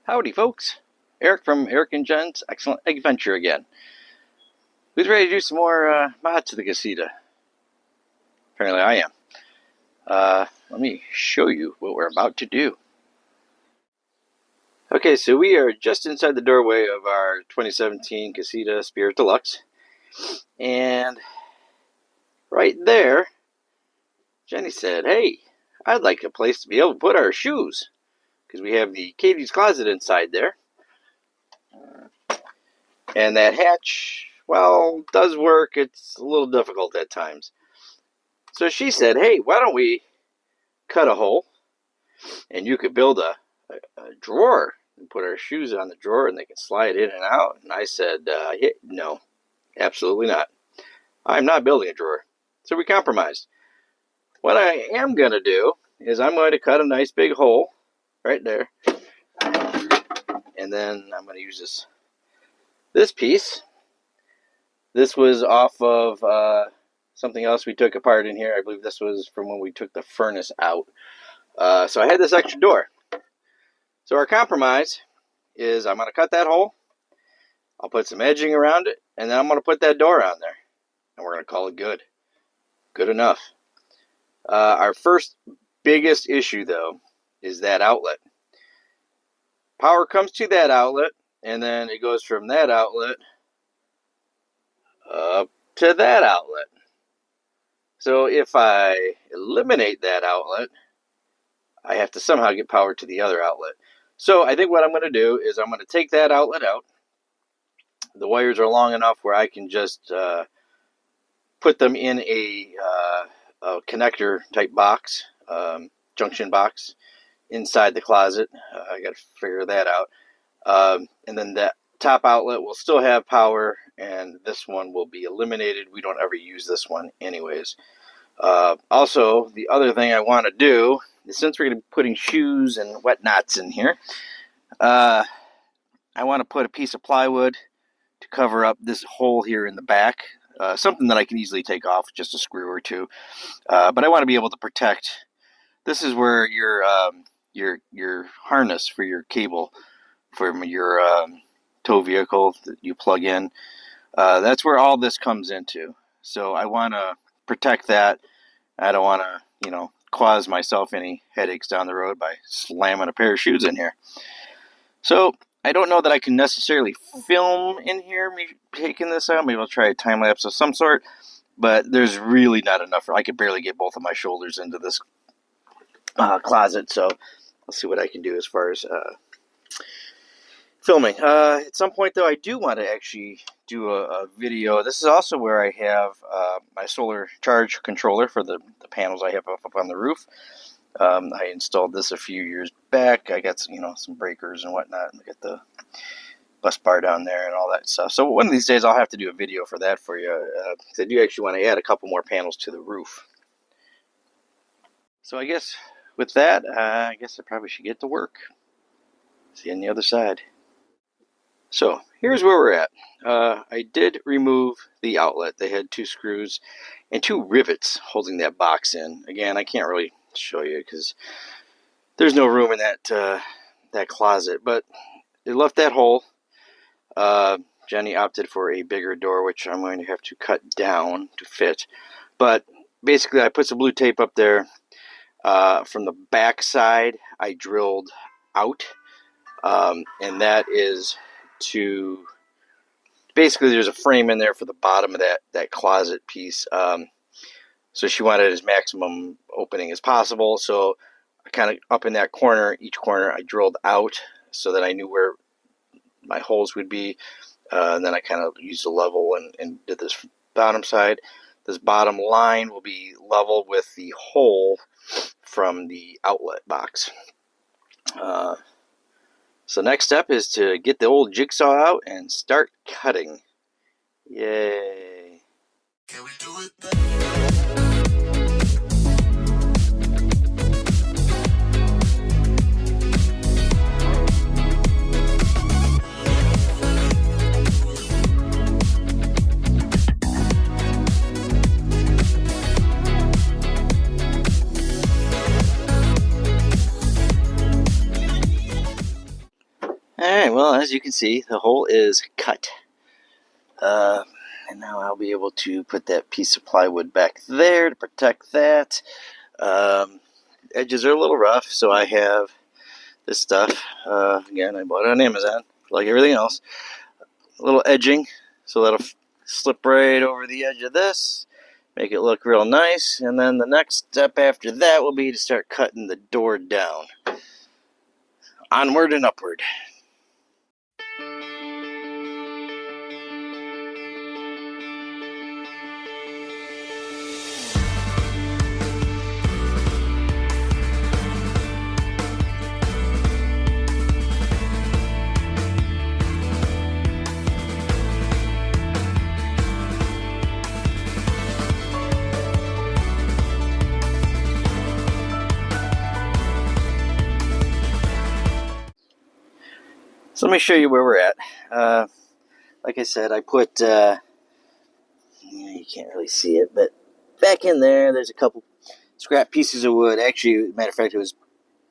Howdy folks, Eric from Eric and Jen's Excellent Adventure again. Who's ready to do some more mods to the Casita? Apparently I am. Let me show you what we're about to do. Okay, so we are just inside the doorway of our 2017 Casita Spirit Deluxe. And right there, Jenny said, hey, I'd like a place to be able to put our shoes. Because we have the Katy's closet inside there. And that hatch, well, does work. It's a little difficult at times. So she said, hey, why don't we cut a hole and you could build a drawer and put our shoes on the drawer and they can slide in and out. And I said, no, absolutely not. I'm not building a drawer. So we compromised. What I am going to do is I'm going to cut a nice big hole right there. And then I'm going to use this piece. This was off of something else we took apart in here. I believe this was from when we took the furnace out. So I had this extra door. So our compromise is I'm going to cut that hole. I'll put some edging around it. And then I'm going to put that door on there. And we're going to call it good. Good enough. Our first biggest issue, though, is that outlet. Power comes to that outlet, and then it goes from that outlet up to that outlet. So if I eliminate that outlet, I have to somehow get power to the other outlet. So I think what I'm going to do is I'm going to take that outlet out. The wires are long enough where I can just put them in a connector type box, junction box, inside the closet. I got to figure that out. And then that top outlet will still have power, and this one will be eliminated. We don't ever use this one anyways. Also, the other thing I want to do is, since we're going to be putting shoes and whatnots in here, I want to put a piece of plywood to cover up this hole here in the back. Something that I can easily take off, just a screw or two. But I want to be able to protect. This is where your harness for your cable from your tow vehicle that you plug in, that's where all this comes into. So I want to protect that. I don't want to, cause myself any headaches down the road by slamming a pair of shoes in here. So I don't know that I can necessarily film in here me taking this out. Maybe I'll try a time lapse of some sort, but there's really not enough. I could barely get both of my shoulders into this closet, so I'll see what I can do as far as filming. At some point, though, I do want to actually do a video. This is also where I have my solar charge controller for the panels I have up on the roof. I installed this a few years back. I got some breakers and whatnot, and got the bus bar down there and all that stuff. So one of these days, I'll have to do a video for that for you. I do actually want to add a couple more panels to the roof. So I guess with that, I probably should get to work. See you on the other side. So here's where we're at. I did remove the outlet. They had 2 screws and 2 rivets holding that box in. Again, I can't really show you because there's no room in that closet, but it left that hole. Jenny opted for a bigger door, which I'm going to have to cut down to fit. But basically, I put some blue tape up there. From the back side, I drilled out, and that is to basically, there's a frame in there for the bottom of that closet piece. So she wanted as maximum opening as possible. So I kind of up in that corner, each corner I drilled out so that I knew where my holes would be. And then I kind of used a level and did this bottom side. This bottom line will be level with the hole from the outlet box. So next step is to get the old jigsaw out and start cutting. Yay. Can we do it then? as you can see, the hole is cut. And now I'll be able to put that piece of plywood back there to protect that. Edges are a little rough, so I have this stuff. Again, I bought it on Amazon, like everything else. A little edging, so that'll slip right over the edge of this, make it look real nice. And then the next step after that will be to start cutting the door down. Onward and upward. So let me show you where we're at. Like I said, I put, you can't really see it, but back in there's a couple scrap pieces of wood. Actually, matter of fact, it was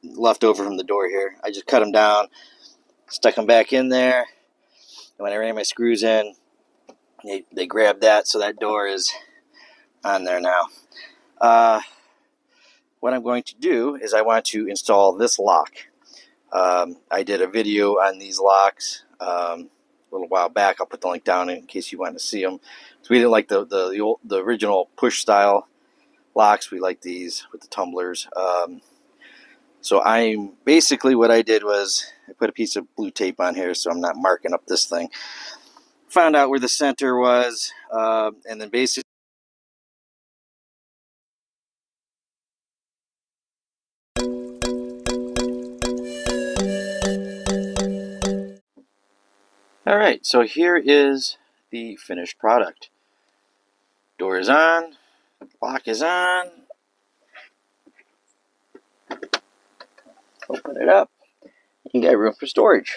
left over from the door here. I just cut them down, stuck them back in there. And when I ran my screws in, they grabbed that, so that door is on there now. What I'm going to do is I want to install this lock. I did a video on these locks a little while back. I'll put the link down in case you want to see them. So we didn't like the original push style locks. We like these with the tumblers. So basically what I did was I put a piece of blue tape on here so I'm not marking up this thing. Found out where the center was, and then basically Alright, so here is the finished product. Door is on, lock is on. Open it up. You got room for storage.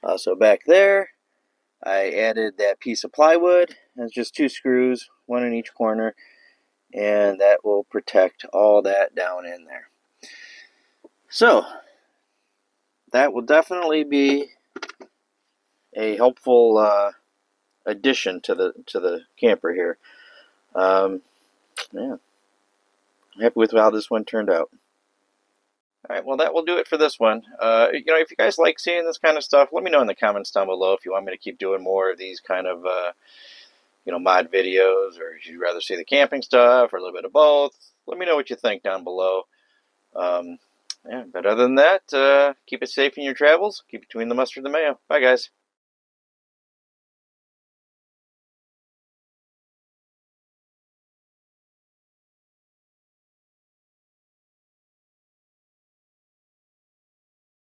Also back there, I added that piece of plywood. It's just 2 screws, 1 in each corner, and that will protect all that down in there. So, that will definitely be a helpful addition to the camper here. Yeah, I'm happy with how this one turned out. Alright, well that will do it for this one. If you guys like seeing this kind of stuff, let me know in the comments down below if you want me to keep doing more of these kind of mod videos, or if you'd rather see the camping stuff, or a little bit of both. Let me know what you think down below. Yeah, but other than that, keep it safe in your travels. Keep it between the mustard and the mayo. Bye, guys.